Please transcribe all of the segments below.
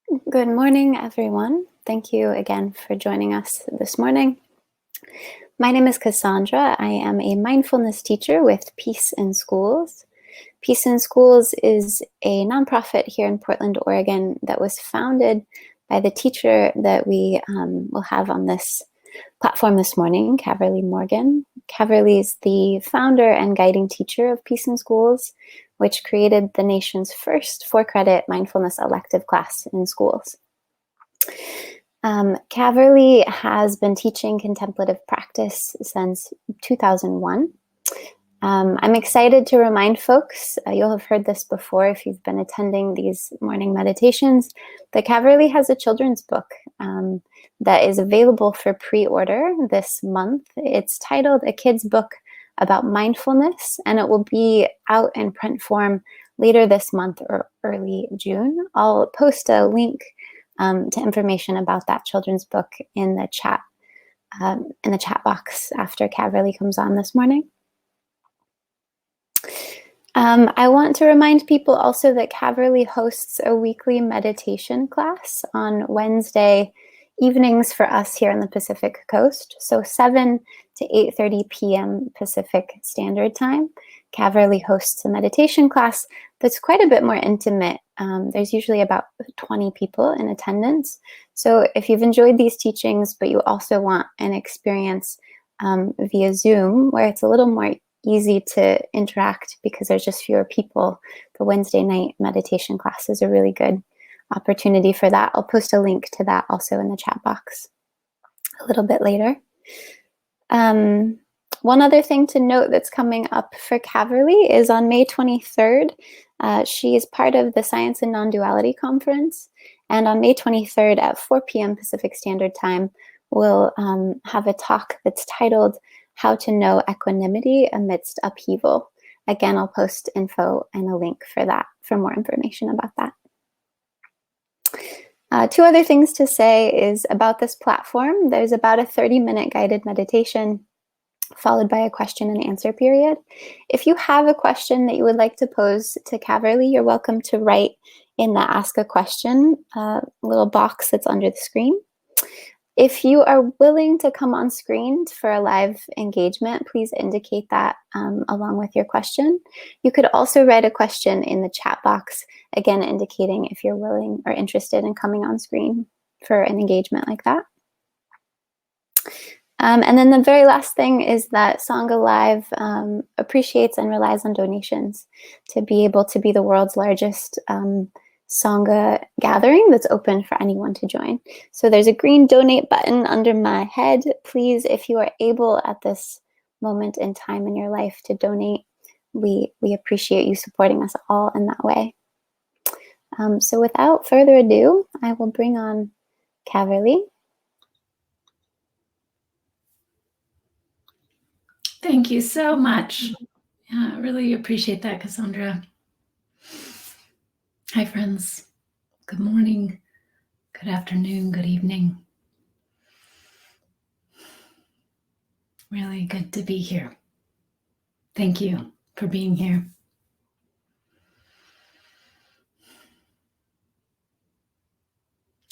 Good morning, everyone. Thank you again for joining us this morning. My name is Cassandra. I am a mindfulness teacher with Peace in Schools. Peace in Schools is a nonprofit here in Portland, Oregon that was founded by the teacher that we will have on this platform this morning, Caverly Morgan. Caverly is the founder and guiding teacher of Peace in Schools, which created the nation's first 4-credit mindfulness elective class in schools. Caverly has been teaching contemplative practice since 2001. I'm excited to remind folks, you'll have heard this before if you've been attending these morning meditations, that Caverly has a children's book that is available for pre-order this month. It's titled A Kid's Book About Mindfulness, and it will be out in print form later this month or early June. I'll post a link to information about that children's book in the chat box after Caverly comes on this morning. I want to remind people also that Caverly hosts a weekly meditation class on Wednesday evenings for us here on the Pacific Coast, so 7 to 8:30 p.m. Pacific Standard Time. Caverly hosts a meditation class that's quite a bit more intimate. There's usually about 20 people in attendance. So if you've enjoyed these teachings, but you also want an experience via Zoom where it's a little more easy to interact because there's just fewer people, the Wednesday night meditation class is a really good opportunity for that. I'll post a link to that also in the chat box a little bit later. One other thing to note that's coming up for Caverly is on May 23rd. She is part of the Science and Non-Duality Conference. And on May 23rd at 4 p.m. Pacific Standard Time, we'll have a talk that's titled How to Know Equanimity Amidst Upheaval. Again, I'll post info and a link for that, for more information about that. Two other things to say is about this platform. There's about a 30-minute guided meditation followed by a question and answer period. If you have a question that you would like to pose to Caverly, you're welcome to write in the Ask a Question little box that's under the screen. If you are willing to come on screen for a live engagement, please indicate that along with your question. You could also write a question in the chat box, again indicating if you're willing or interested in coming on screen for an engagement like that. And then the very last thing is that Sangha Live appreciates and relies on donations to be able to be the world's largest Sangha gathering that's open for anyone to join. So there's a green donate button under my head. Please, if you are able at this moment in time in your life to donate, we appreciate you supporting us all in that way. So without further ado, I will bring on Caverly. Thank you so much. Yeah, I really appreciate that, Cassandra. Hi, friends. Good morning, good afternoon, good evening. Really good to be here. Thank you for being here.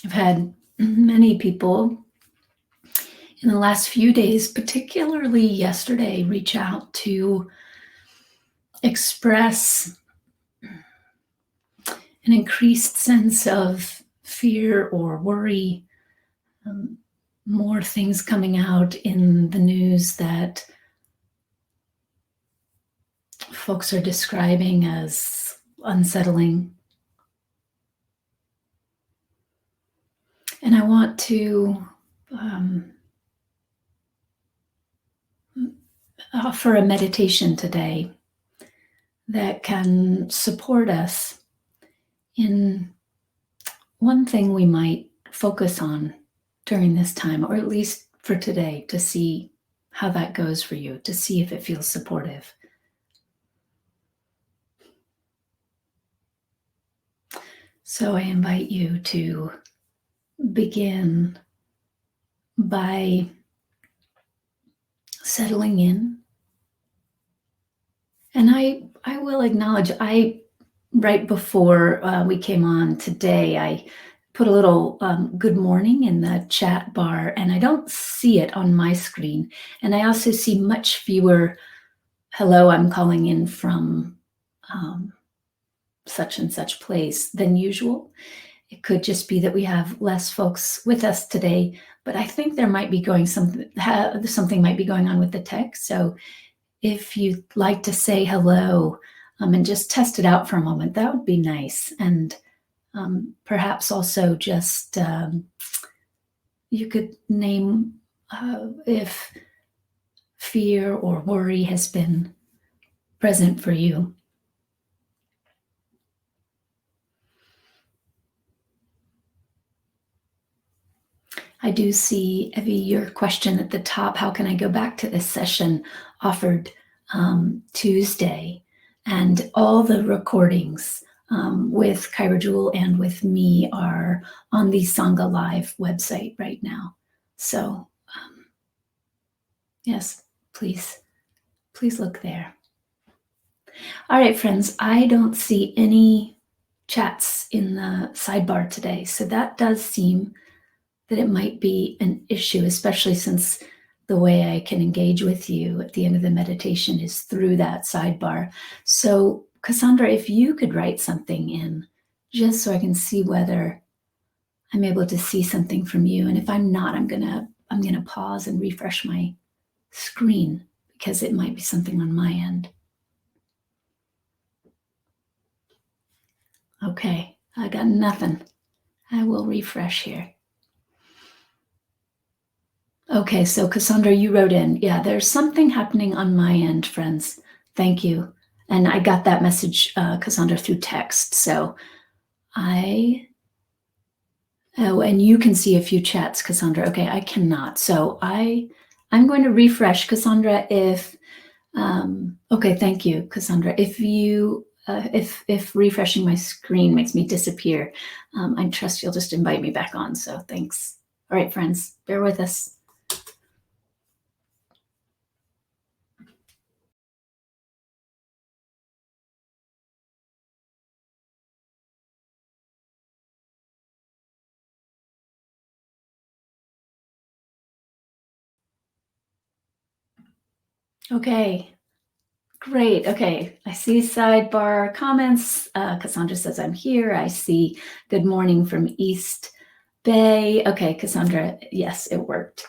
I've had many people in the last few days, particularly yesterday, reach out to express an increased sense of fear or worry, more things coming out in the news that folks are describing as unsettling. And I want to offer a meditation today that can support us in one thing we might focus on during this time, or at least for today, to see how that goes for you, to see if it feels supportive. So I invite you to begin by settling in. And I will acknowledge, right before we came on today, I put a little good morning in the chat bar, and I don't see it on my screen. And I also see much fewer, hello, I'm calling in from such and such place than usual. It could just be that we have less folks with us today, but I think there might be something might be going on with the text. So if you'd like to say hello and just test it out for a moment, that would be nice. And perhaps also just you could name if fear or worry has been present for you. I do see, Evie, your question at the top, how can I go back to this session, offered Tuesday, and all the recordings with Kyra Jewel and with me are on the Sangha Live website right now. So yes, please look there. All right, friends, I don't see any chats in the sidebar today. So that does seem that it might be an issue, especially since the way I can engage with you at the end of the meditation is through that sidebar. So Cassandra, if you could write something in, just so I can see whether I'm able to see something from you. And if I'm not, I'm gonna pause and refresh my screen because it might be something on my end. Okay, I got nothing. I will refresh here. Okay, so Cassandra, you wrote in, yeah, there's something happening on my end, friends. Thank you. And I got that message, Cassandra, through text. So and you can see a few chats, Cassandra. Okay, I cannot. So I'm going to refresh, Cassandra, if, okay, thank you, Cassandra. If you, if refreshing my screen makes me disappear, I trust you'll just invite me back on. So thanks. All right, friends, bear with us. Okay, great. Okay, I see sidebar comments. Cassandra says I'm here. I see good morning from East Bay. Okay, Cassandra, yes, it worked.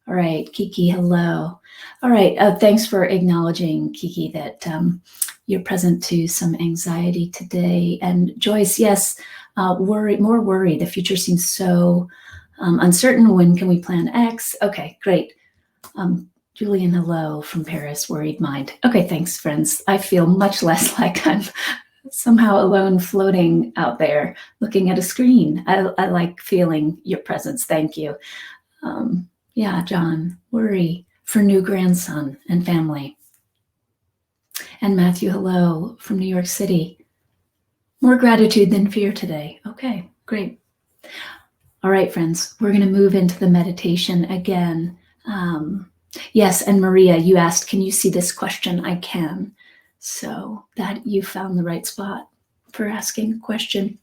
All right, Kiki, hello. All right, thanks for acknowledging, Kiki, that you're present to some anxiety today. And Joyce, yes, more worry. The future seems so uncertain. When can we plan X? Okay, great. Julian, hello from Paris, worried mind. Okay, thanks, friends. I feel much less like I'm somehow alone floating out there looking at a screen. I like feeling your presence. Thank you. Yeah, John, worry for new grandson and family. And Matthew, hello from New York City. More gratitude than fear today. Okay, great. All right, friends, we're going to move into the meditation again. Yes, and Maria, you asked, can you see this question? I can. So that you found the right spot for asking a question.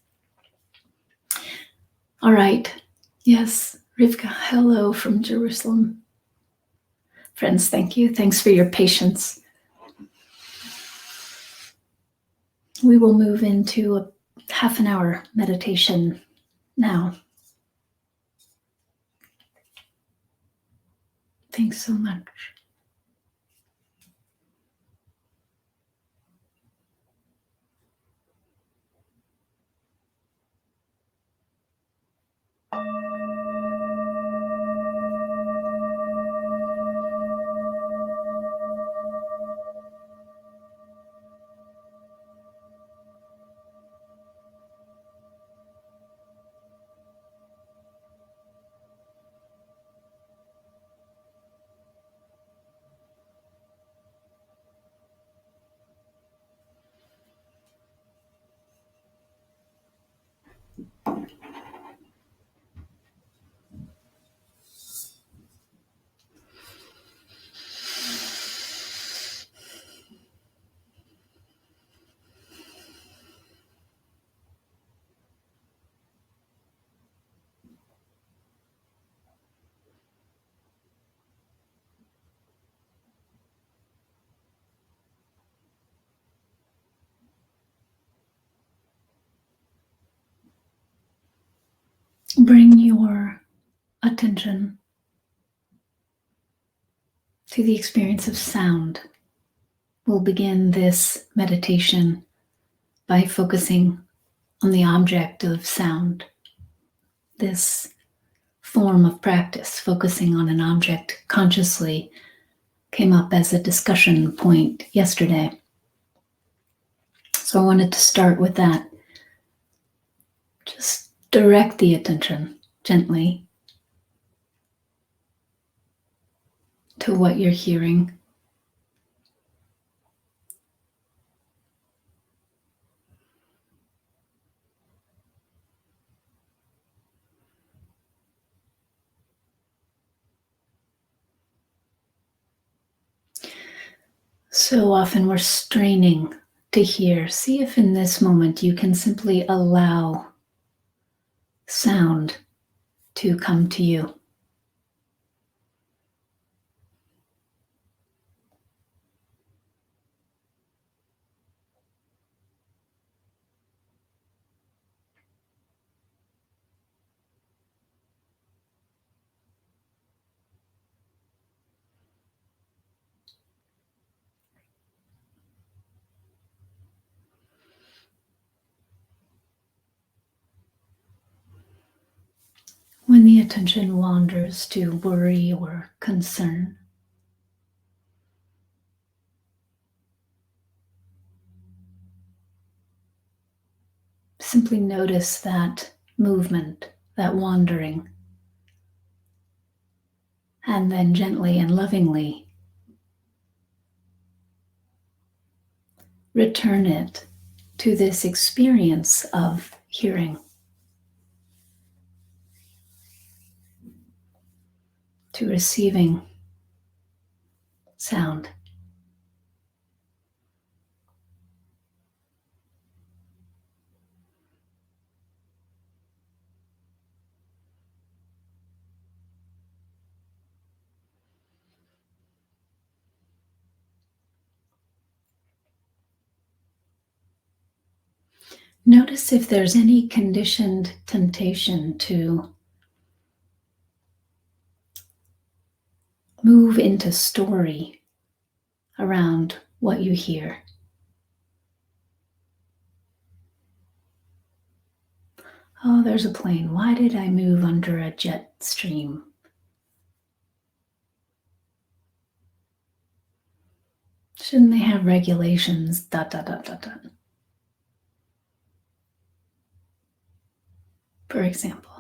All right. Yes, Rivka, hello from Jerusalem. Friends, thank you. Thanks for your patience. We will move into a half an hour meditation now. Thanks so much. bring your attention to the experience of sound. We'll begin this meditation by focusing on the object of sound. This form of practice, focusing on an object consciously, came up as a discussion point yesterday. So I wanted to start with that. Just direct the attention gently to what you're hearing. So often we're straining to hear. See if in this moment you can simply allow sound to come to you. When the attention wanders to worry or concern, simply notice that movement, that wandering, and then gently and lovingly return it to this experience of hearing, to receiving sound. Notice if there's any conditioned temptation to move into story around what you hear. Oh, there's a plane. Why did I move under a jet stream? Shouldn't they have regulations? ... For example.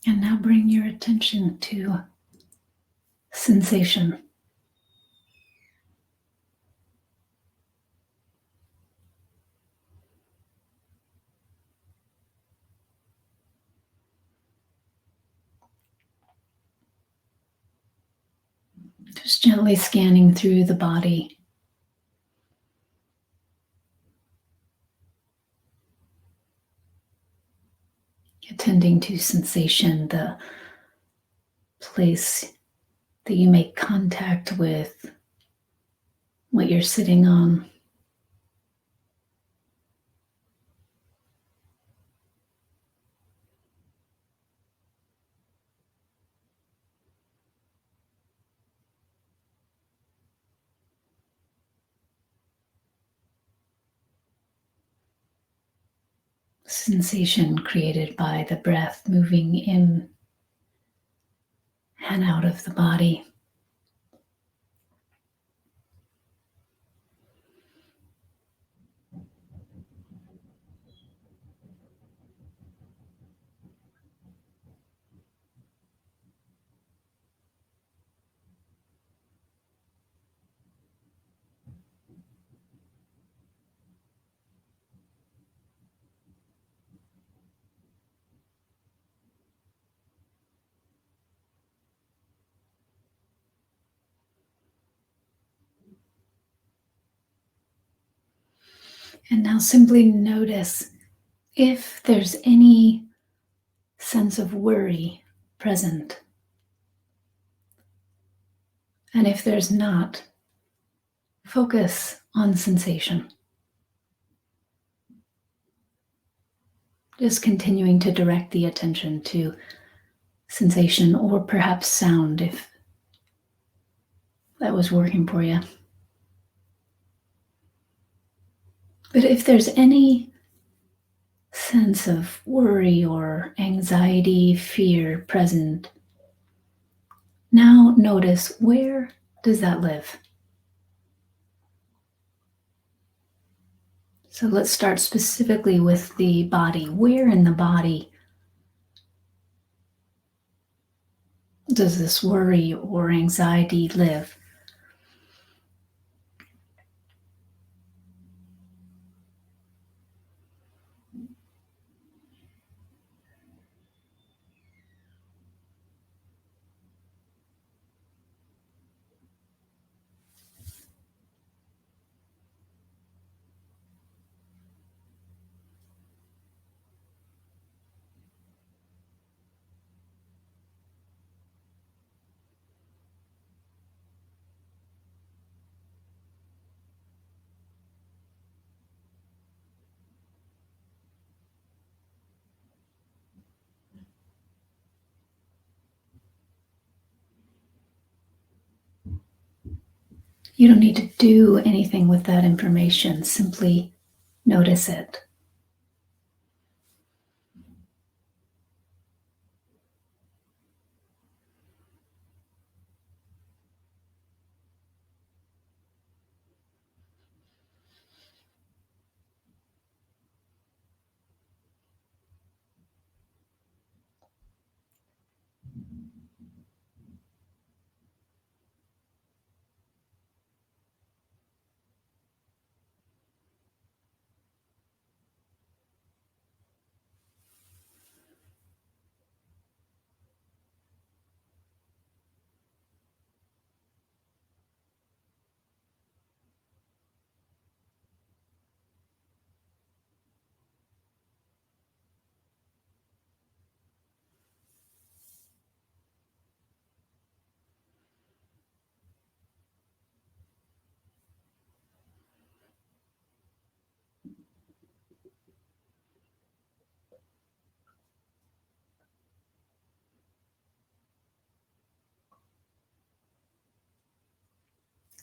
And now bring your attention to sensation. Just gently scanning through the body. Attending to sensation, the place that you make contact with what you're sitting on. Sensation created by the breath moving in and out of the body. And now simply notice if there's any sense of worry present. And if there's not, focus on sensation. Just continuing to direct the attention to sensation or perhaps sound if that was working for you. But if there's any sense of worry or anxiety, fear present, now notice, where does that live? So let's start specifically with the body. Where in the body does this worry or anxiety live? You don't need to do anything with that information. Simply notice it.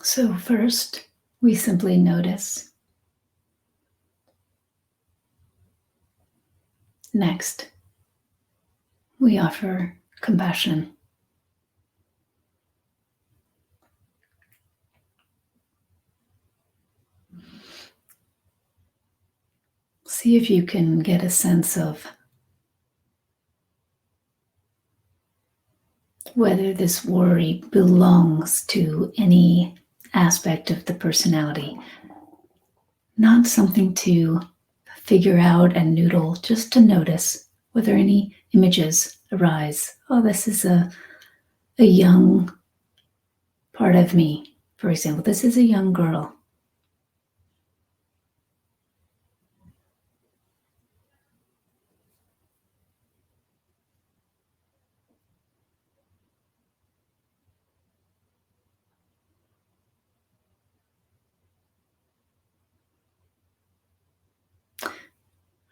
So first, we simply notice. Next, we offer compassion. See if you can get a sense of whether this worry belongs to any aspect of the personality. Not something to figure out and noodle, just to notice whether any images arise. Oh, this is a young part of me, for example. This is a young girl.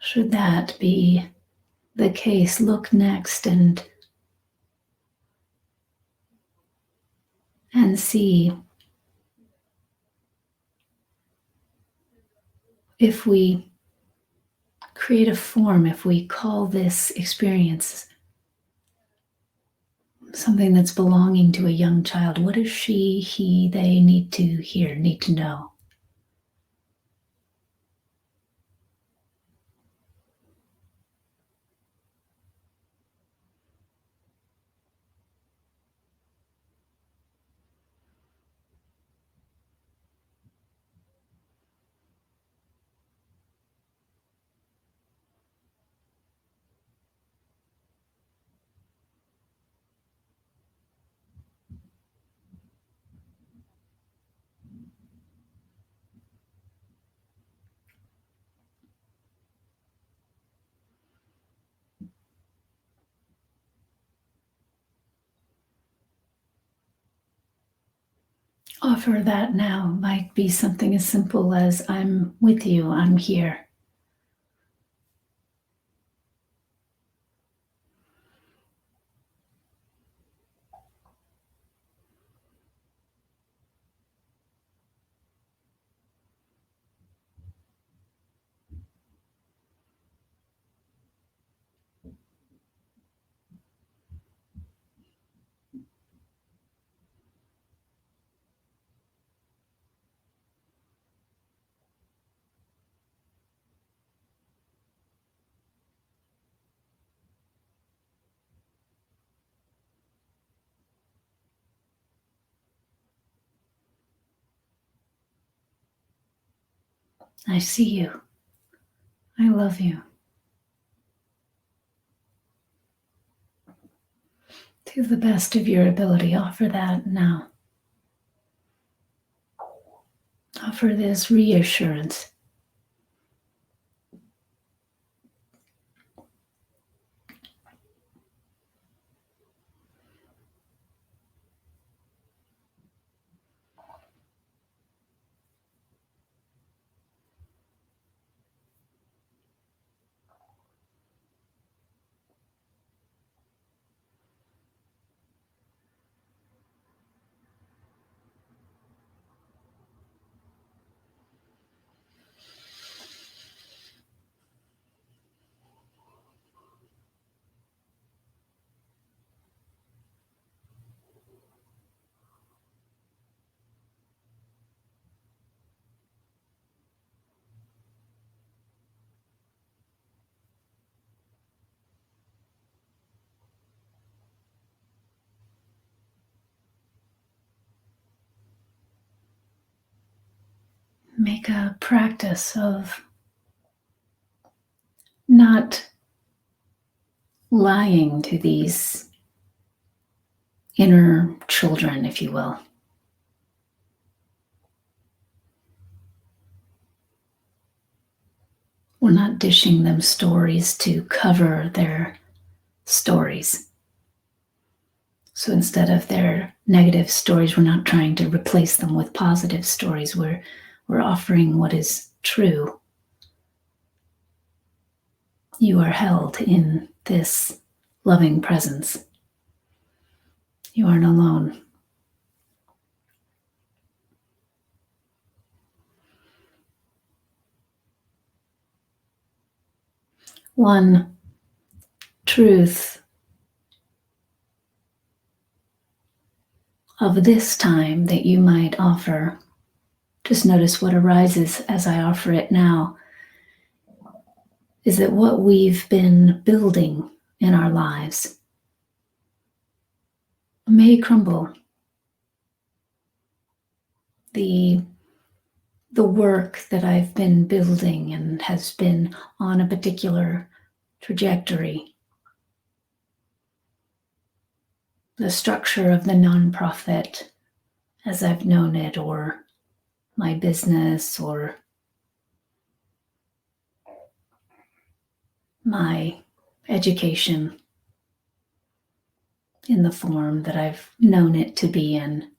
Should that be the case, look next and see if we create a form, if we call this experience something that's belonging to a young child, what does she, he, they need to hear, need to know? Offer that now. Might be something as simple as, I'm with you, I'm here. I see you. I love you. To the best of your ability, offer that now. Offer this reassurance. Make a practice of not lying to these inner children, if you will. We're not dishing them stories to cover their stories. So instead of their negative stories, we're not trying to replace them with positive stories. We're offering what is true. You are held in this loving presence. You aren't alone. One truth of this time that you might offer, just notice what arises as I offer it now, is that what we've been building in our lives may crumble. The work that I've been building and has been on a particular trajectory, the structure of the nonprofit as I've known it, or my business, or my education in the form that I've known it to be in.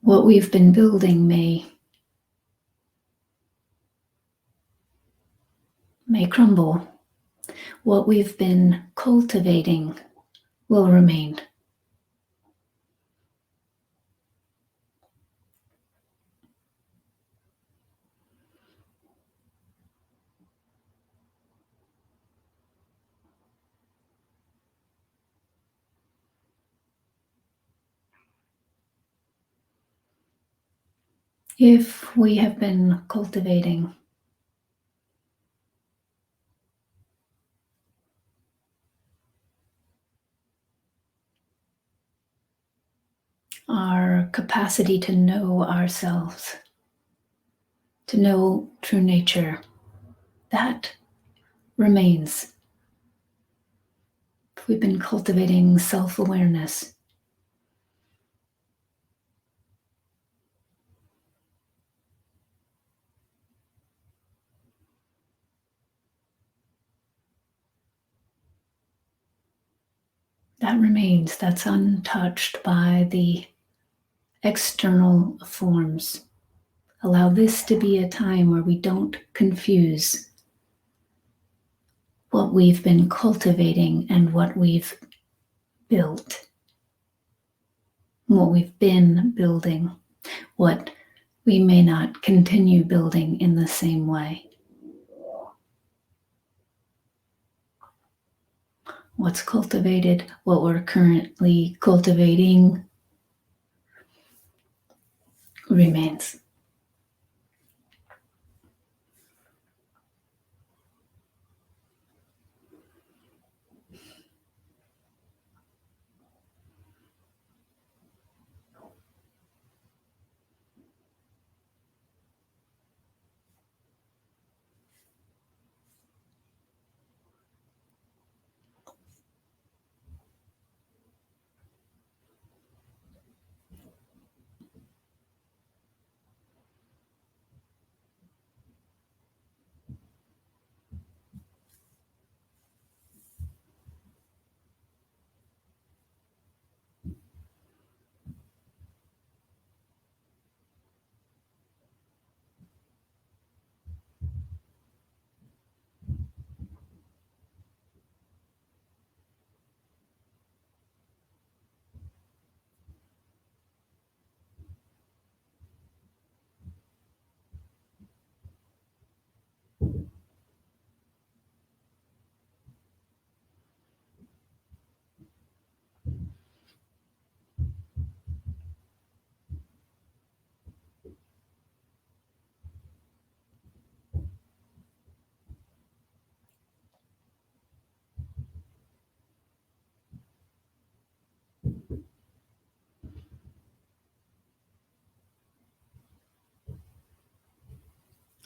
What we've been building may may crumble. What we've been cultivating will remain. If we have been cultivating our capacity to know ourselves, to know true nature, that remains. If we've been cultivating self-awareness, that remains. That's untouched by the external forms. Allow this to be a time where we don't confuse what we've been cultivating and what we've built, what we've been building, what we may not continue building in the same way. What's cultivated, what we're currently cultivating, remains.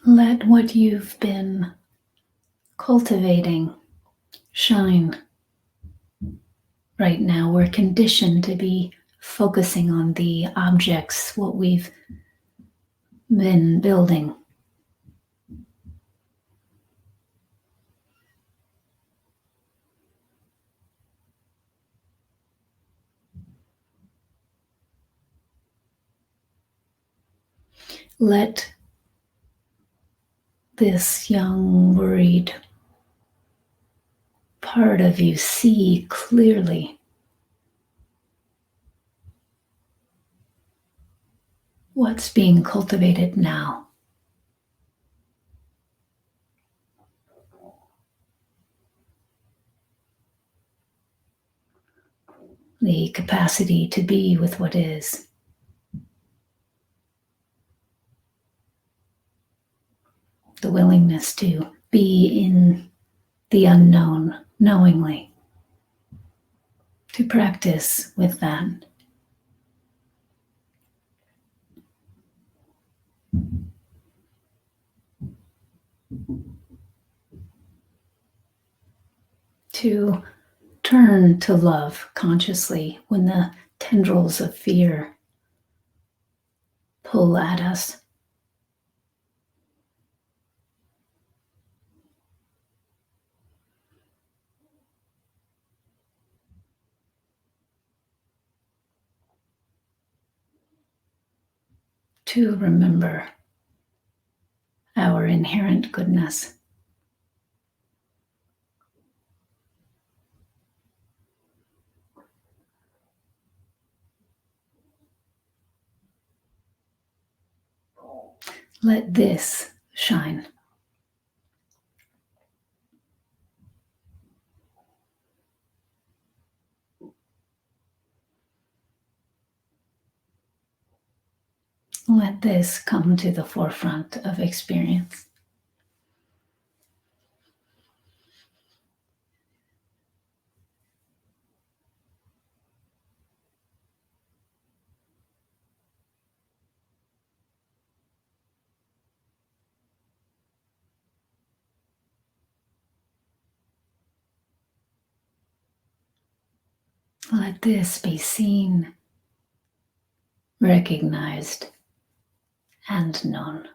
Let what you've been cultivating shine. Right now, we're conditioned to be focusing on the objects, what we've been building. Let this young, worried part of you see clearly what's being cultivated now. The capacity to be with what is. The willingness to be in the unknown knowingly. To practice with that. To turn to love consciously when the tendrils of fear pull at us. To remember our inherent goodness. Let this shine. Let this come to the forefront of experience. Let this be seen, recognized, and known.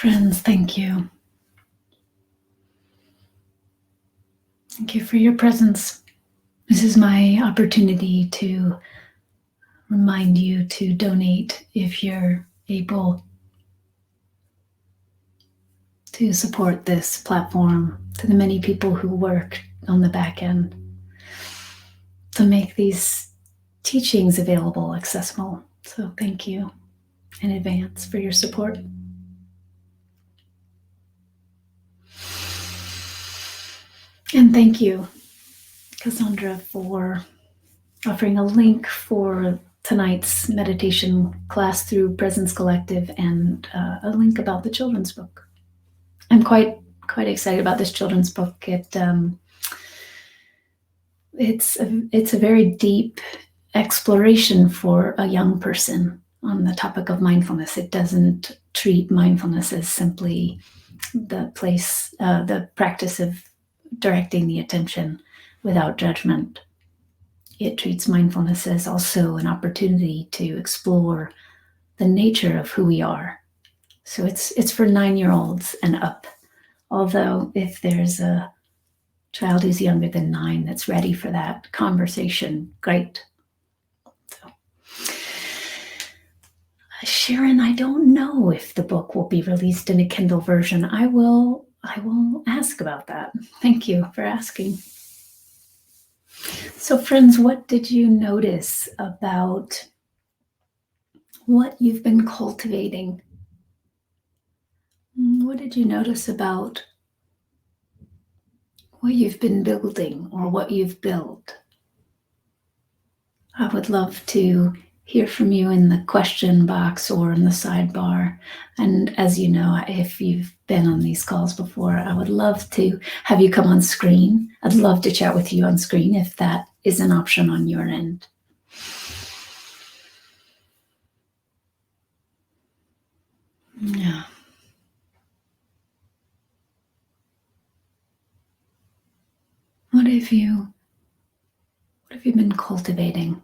Friends, thank you. Thank you for your presence. This is my opportunity to remind you to donate if you're able to support this platform, to the many people who work on the back end to make these teachings available, accessible. So thank you in advance for your support. And thank you, Cassandra, for offering a link for tonight's meditation class through Presence Collective and a link about the children's book. I'm quite excited about this children's book. It's a very deep exploration for a young person on the topic of mindfulness. It doesn't treat mindfulness as simply the practice of directing the attention without judgment. It treats mindfulness as also an opportunity to explore the nature of who we are. So it's for 9-year-olds and up. Although if there's a child who's younger than 9 that's ready for that conversation, great. So, Sharon, I don't know if the book will be released in a Kindle version. I will ask about that. Thank you for asking. So friends, what did you notice about what you've been cultivating? What did you notice about what you've been building or what you've built? I would love to hear from you in the question box or in the sidebar. And as you know, if you've been on these calls before, I would love to have you come on screen. I'd love to chat with you on screen if that is an option on your end. Yeah. What have you been cultivating?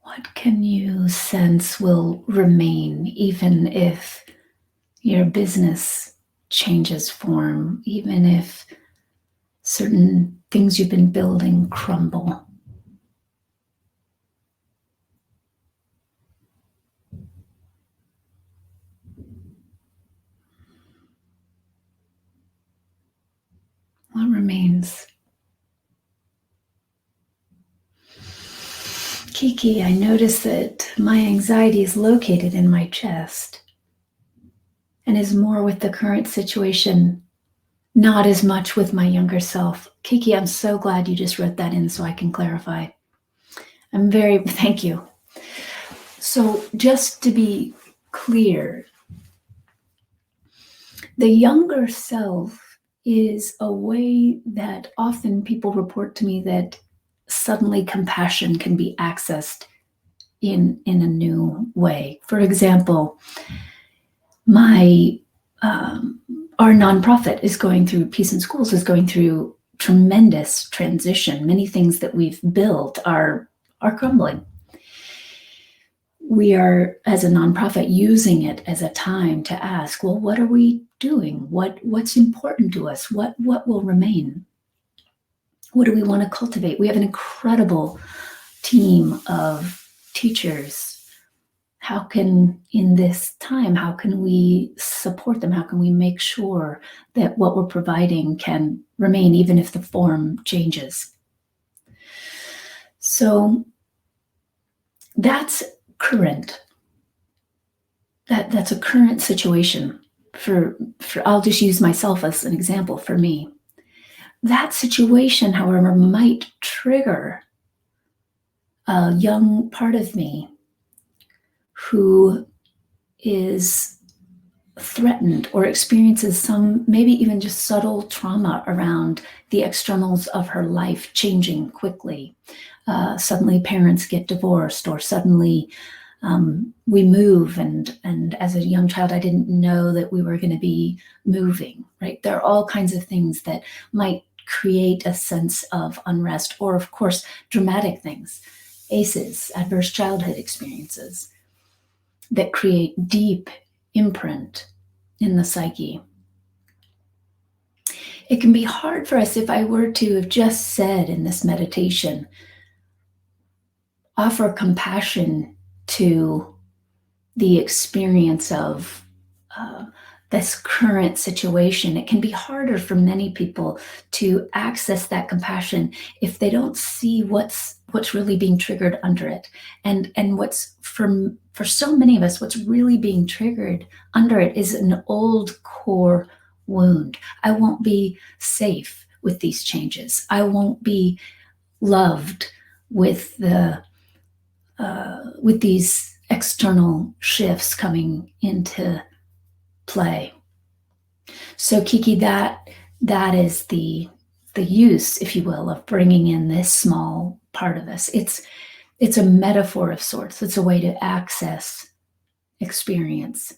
What can you sense will remain even if your business changes form, even if certain things you've been building crumble? What remains? Kiki, I notice that my anxiety is located in my chest and is more with the current situation, not as much with my younger self. Kiki, I'm so glad you just wrote that in so I can clarify. Thank you. So just to be clear, the younger self is a way that often people report to me that suddenly compassion can be accessed in a new way. For example, our nonprofit is going through, Peace in Schools is going through tremendous transition. Many things that we've built are crumbling. We are, as a nonprofit, using it as a time to ask, well, what are we doing? What's important to us? What will remain? What do we want to cultivate? We have an incredible team of teachers. In this time, how can we support them? How can we make sure that what we're providing can remain even if the form changes? So that's current. That's a current situation. For I'll just use myself as an example for me. That situation, however, might trigger a young part of me who is threatened or experiences some, maybe even just subtle trauma around the externals of her life changing quickly. Suddenly parents get divorced, or suddenly we move, and as a young child I didn't know that we were going to be moving, right? There are all kinds of things that might create a sense of unrest, or of course dramatic things, ACEs, adverse childhood experiences. that create deep imprint in the psyche. It can be hard for us if I were to have just said in this meditation, offer compassion to the experience of this current situation. It can be harder for many people to access that compassion if they don't see what's really being triggered under it. And what's for so many of us, what's really being triggered under it is an old core wound. I won't be safe with these changes. I won't be loved with with these external shifts coming into play. So Kiki, that is the use, if you will, of bringing in this small part of us. It's a metaphor of sorts. It's a way to access experience.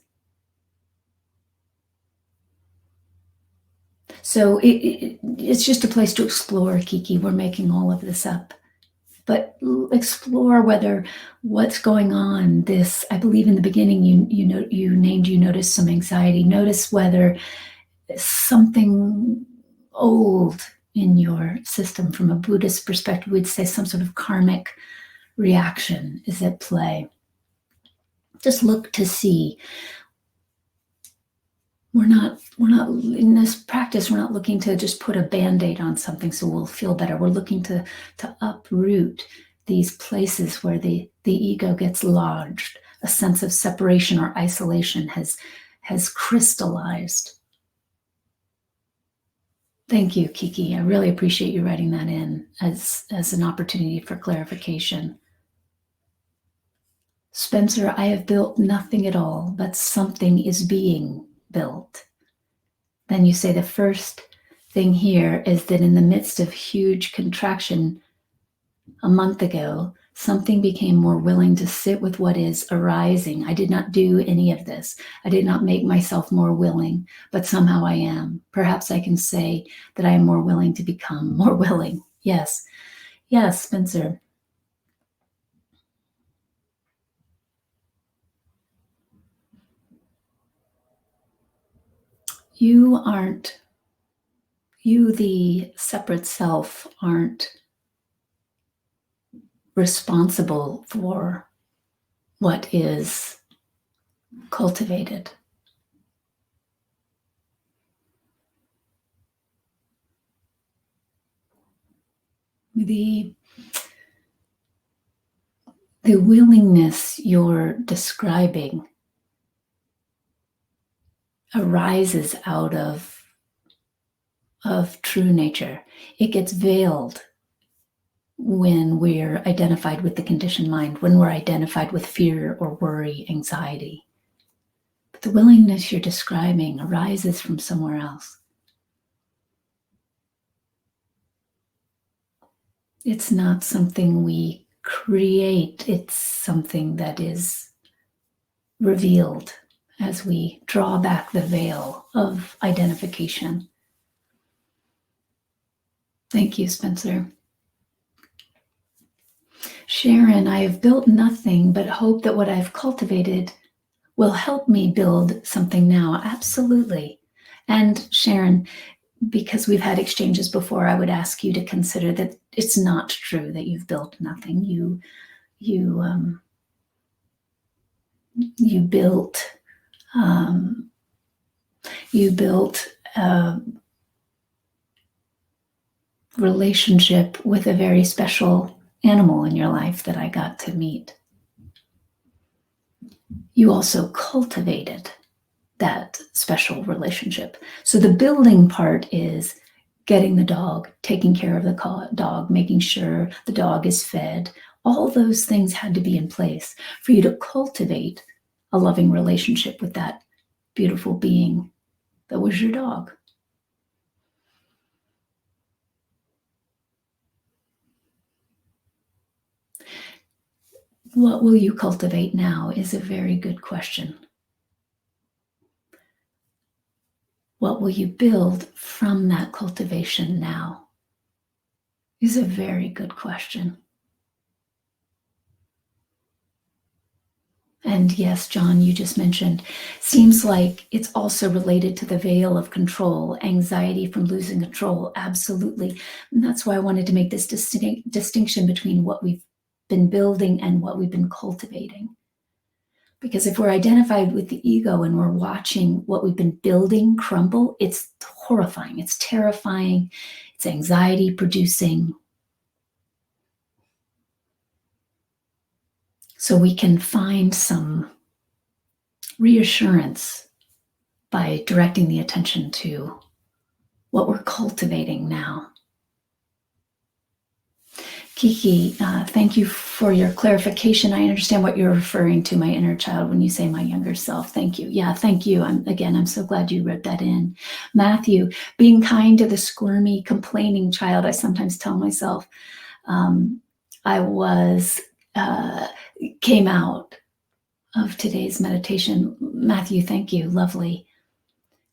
So it's just a place to explore, Kiki. We're making all of this up. But explore whether what's going on, this, I believe in the beginning you noticed some anxiety. Notice whether something old in your system, from a Buddhist perspective, we'd say some sort of karmic reaction is at play. Just look to see. We're not in this practice, we're not looking to just put a band-aid on something so we'll feel better. We're looking to uproot these places where the ego gets lodged. A sense of separation or isolation has crystallized. Thank you, Kiki. I really appreciate you writing that in as an opportunity for clarification. Spencer, I have built nothing at all, but something is being built. Then you say the first thing here is that in the midst of huge contraction a month ago, something became more willing to sit with what is arising. I did not do any of this. I did not make myself more willing, but somehow I am. Perhaps I can say that I am more willing to become more willing. Yes, Spencer. You, the separate self, aren't responsible for what is cultivated. The willingness you're describing arises out of true nature. It gets veiled when we're identified with the conditioned mind, when we're identified with fear or worry, anxiety. But the willingness you're describing arises from somewhere else. It's not something we create, it's something that is revealed as we draw back the veil of identification. Thank you, Spencer. Sharon, I have built nothing but hope that what I've cultivated will help me build something now. Absolutely. And Sharon, because we've had exchanges before, I would ask you to consider that it's not true that you've built nothing. You built a relationship with a very special animal in your life that I got to meet. You also cultivated that special relationship. So the building part is getting the dog, taking care of the dog, making sure the dog is fed. All those things had to be in place for you to cultivate a loving relationship with that beautiful being that was your dog. What will you cultivate now is a very good question. What will you build from that cultivation now is a very good question. And yes, John, you just mentioned, seems like it's also related to the veil of control, anxiety from losing control. Absolutely. And that's why I wanted to make this distinction between what we've been building and what we've been cultivating. Because if we're identified with the ego and we're watching what we've been building crumble, it's horrifying, it's terrifying, it's anxiety producing. So we can find some reassurance by directing the attention to what we're cultivating now. Kiki, thank you for your clarification. I understand what you're referring to, my inner child, when you say my younger self. Thank you. Yeah, thank you. I'm so glad you wrote that in. Matthew, being kind to the squirmy, complaining child, I sometimes tell myself came out of today's meditation. Matthew, thank you. Lovely.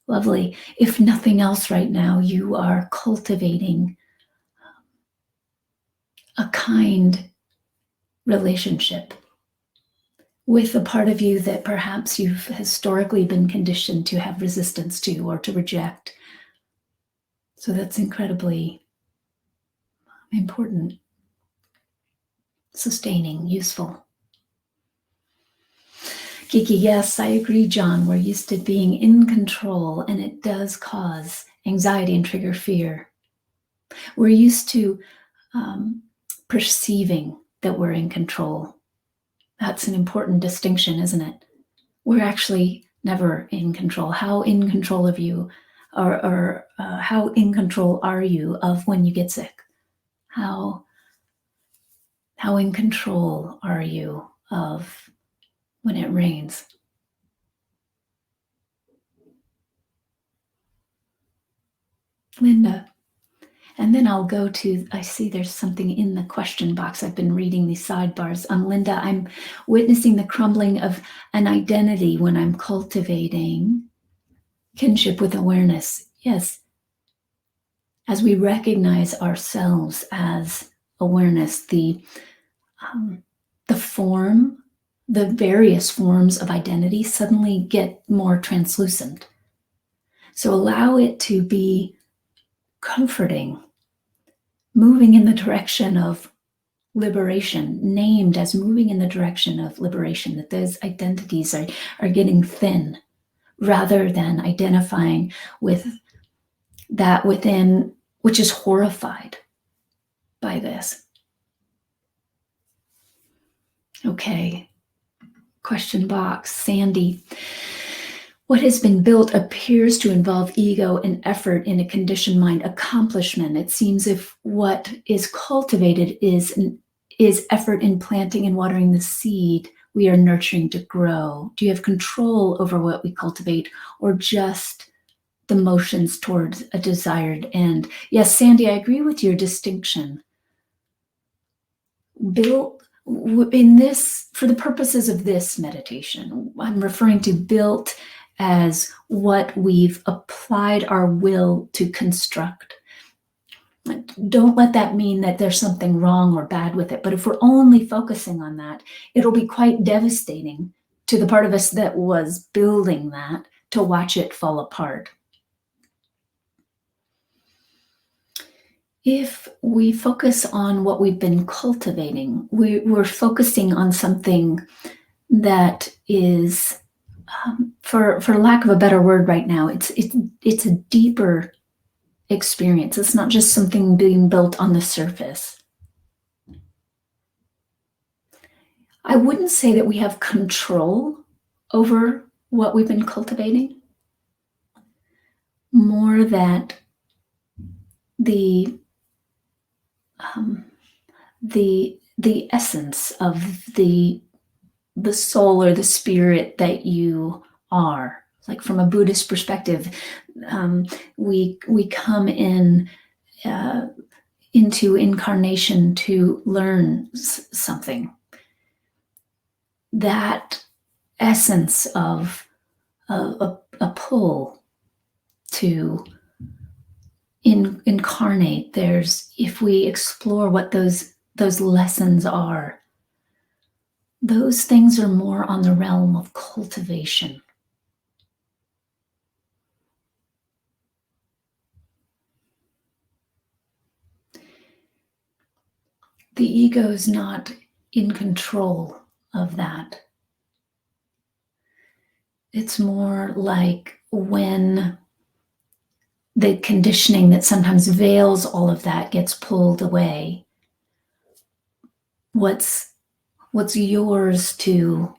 Lovely. If nothing else right now, you are cultivating a kind relationship with a part of you that perhaps you've historically been conditioned to have resistance to or to reject. So that's incredibly important, sustaining, useful. Kiki, yes, I agree, John. We're used to being in control, and it does cause anxiety and trigger fear. We're used to perceiving that we're in control. That's an important distinction, isn't it? We're actually never in control. How in control of you, or how in control are you of when you get sick? How in control are you of when it rains? Linda. And then I'll go to, I see there's something in the question box. I've been reading these sidebars. Linda, I'm witnessing the crumbling of an identity when I'm cultivating kinship with awareness. Yes. As we recognize ourselves as awareness, the various forms of identity suddenly get more translucent. So allow it to be comforting, moving in the direction of liberation, named as moving in the direction of liberation, that those identities are getting thin, rather than identifying with that within, which is horrified by this. Okay, question box, Sandy. What has been built appears to involve ego and effort in a conditioned mind accomplishment. It seems if what is cultivated is effort in planting and watering the seed we are nurturing to grow. Do you have control over what we cultivate, or just the motions towards a desired end? Yes, Sandy, I agree with your distinction. Built in this, for the purposes of this meditation, I'm referring to built as what we've applied our will to construct. Don't let that mean that there's something wrong or bad with it. But if we're only focusing on that, it'll be quite devastating to the part of us that was building that, to watch it fall apart. If we focus on what we've been cultivating, we're focusing on something that is, for lack of a better word right now, it's a deeper experience. It's not just something being built on the surface. I wouldn't say that we have control over what we've been cultivating, more that the essence of the soul or the spirit that you are. Like from a Buddhist perspective, we come in into incarnation to learn something. That essence of a pull to incarnate, if we explore what those lessons are, those things are more on the realm of cultivation. The ego is not in control of that. It's more like when the conditioning that sometimes veils all of that gets pulled away. What's yours to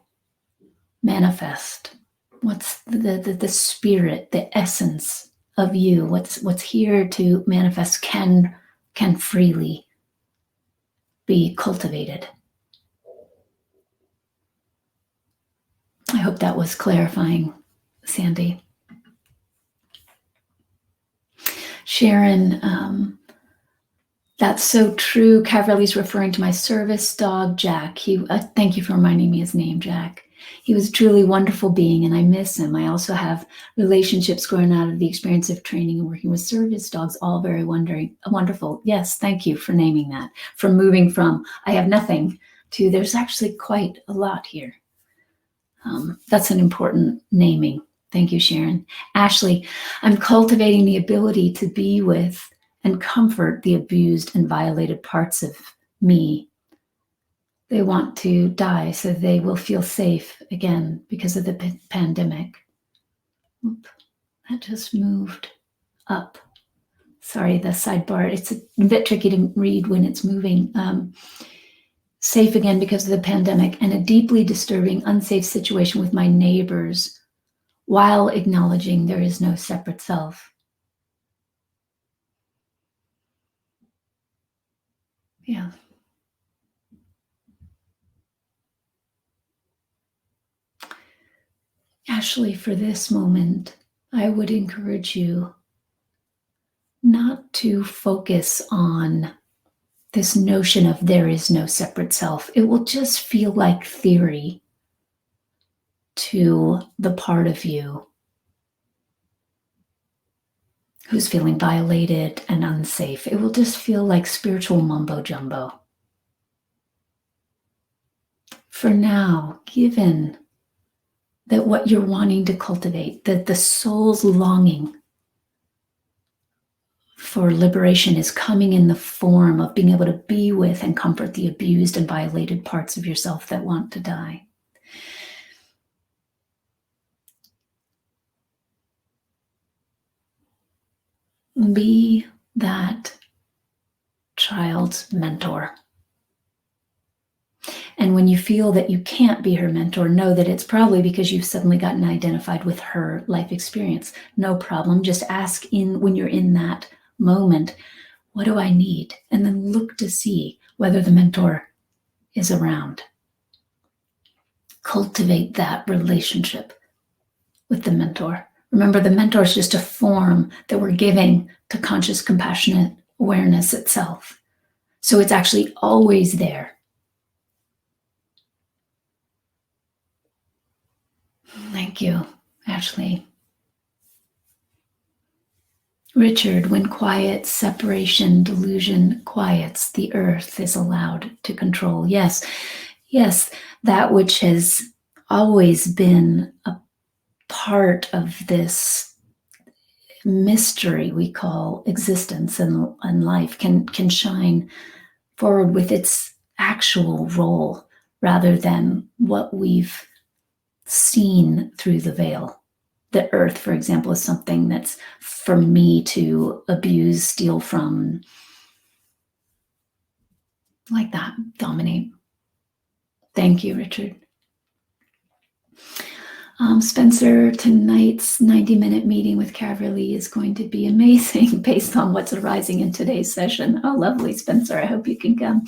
manifest? What's the spirit, the essence of you? What's here to manifest can freely be cultivated. I hope that was clarifying, Sandy. Sharon, that's so true. Caverly's referring to my service dog, Jack. Thank you for reminding me his name, Jack. He was a truly wonderful being, and I miss him. I also have relationships growing out of the experience of training and working with service dogs, all very wonderful. Yes, thank you for naming that. From moving from I have nothing to there's actually quite a lot here. That's an important naming. Thank you, Sharon. Ashley, I'm cultivating the ability to be with and comfort the abused and violated parts of me. They want to die so they will feel safe again because of the pandemic. Oop, that just moved up. Sorry, the sidebar. It's a bit tricky to read when it's moving. Safe again because of the pandemic and a deeply disturbing, unsafe situation with my neighbors while acknowledging there is no separate self. Yeah. Ashley, for this moment, I would encourage you not to focus on this notion of there is no separate self. It will just feel like theory to the part of you who's feeling violated and unsafe. It will just feel like spiritual mumbo jumbo. For now, given that what you're wanting to cultivate, that the soul's longing for liberation is coming in the form of being able to be with and comfort the abused and violated parts of yourself that want to die. Be that child's mentor. And when you feel that you can't be her mentor, know that it's probably because you've suddenly gotten identified with her life experience. No problem. Just ask when you're in that moment, what do I need? And then look to see whether the mentor is around. Cultivate that relationship with the mentor. Remember, the mentor is just a form that we're giving to conscious, compassionate awareness itself. So it's actually always there. Thank you, Ashley. Richard, when quiet, separation, delusion quiets, the earth is allowed to control. Yes, that which has always been a part of this mystery we call existence and life can shine forward with its actual role rather than what we've seen through the veil. The earth, for example, is something that's for me to abuse, steal from, like that, dominate. Thank you, Richard. Spencer, tonight's 90-minute meeting with Caverly is going to be amazing based on what's arising in today's session. Oh, lovely, Spencer. I hope you can come.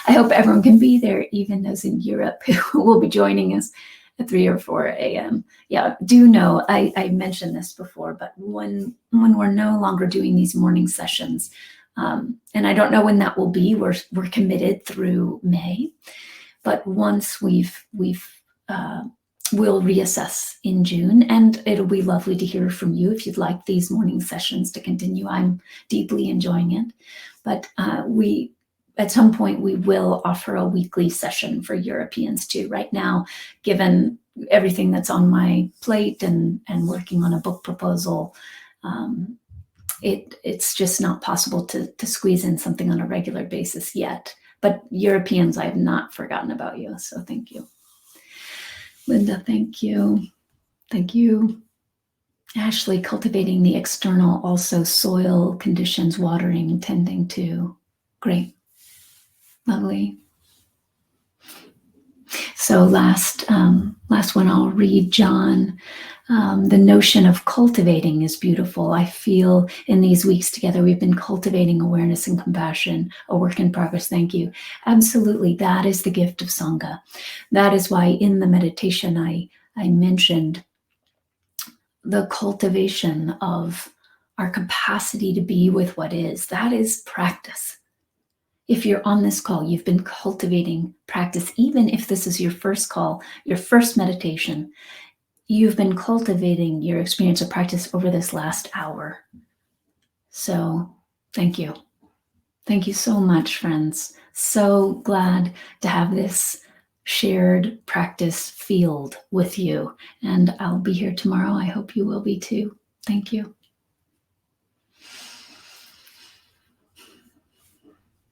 I hope everyone can be there, even those in Europe who will be joining us at 3 or 4 a.m. Yeah, do know, I mentioned this before, but when we're no longer doing these morning sessions, and I don't know when that will be, we're committed through May, but once we'll reassess in June, and it'll be lovely to hear from you if you'd like these morning sessions to continue. I'm deeply enjoying it, but we at some point we will offer a weekly session for Europeans too. Right now, given everything that's on my plate and working on a book proposal, it's just not possible to squeeze in something on a regular basis yet. But Europeans, I have not forgotten about you. So thank you. Linda, thank you. Thank you. Ashley, cultivating the external, also soil conditions, watering, tending to. Great. Lovely. So last one I'll read, John. The notion of cultivating is beautiful. I feel in these weeks together, we've been cultivating awareness and compassion, a work in progress. Thank you. Absolutely. That is the gift of Sangha. That is why in the meditation, I mentioned the cultivation of our capacity to be with what is. That is practice. If you're on this call, you've been cultivating practice. Even if this is your first call, your first meditation, you've been cultivating your experience of practice over this last hour. So thank you. Thank you so much, friends. So glad to have this shared practice field with you. And I'll be here tomorrow. I hope you will be too. Thank you.